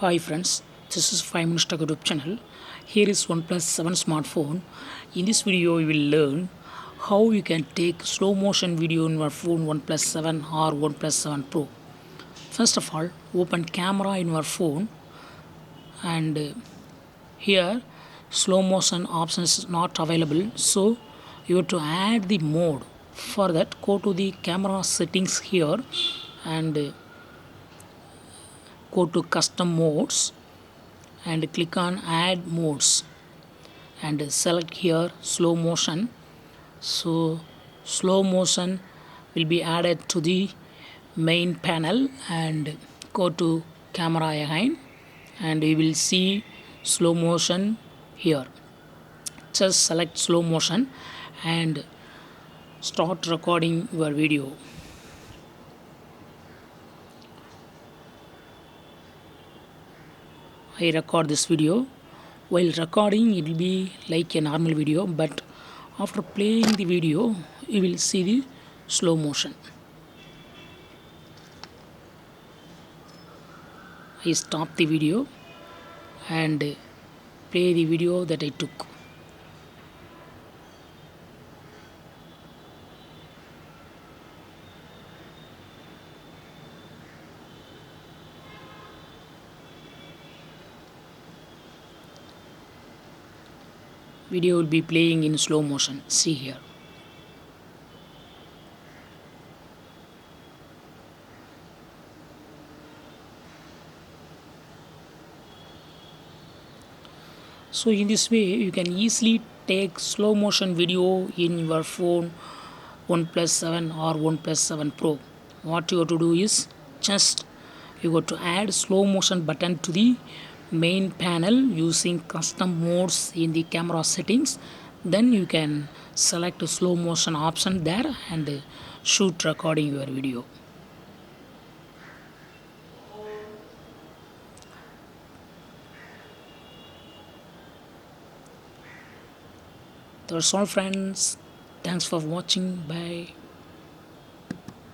Hi friends, this is 5 Minutes Tech YouTube channel. Here is Oneplus 7 smartphone. In this video, you will learn how you can take slow motion video in your phone OnePlus 7 or OnePlus 7 Pro. First of all, open camera in your phone and here slow motion option is not available. So you have to add the mode. For that, go to the camera settings here and go to custom modes and click on add modes and select here slow motion. So slow motion will be added to the main panel and go to camera again and you will see slow motion here. Just select slow motion and start recording your video. I record this video. While recording, it will be like a normal video, but after playing the video, you will see the slow motion. I stop the video and play the video that I took. Video will be playing in slow motion. See here. So in this way, you can easily take slow motion video in your phone OnePlus 7 or OnePlus 7 Pro. What you have to do is just you got to add slow motion button to the main panel using custom modes in the camera settings. Then you can select the slow motion option there and shoot recording your video. That's all friends. Thanks for watching. Bye.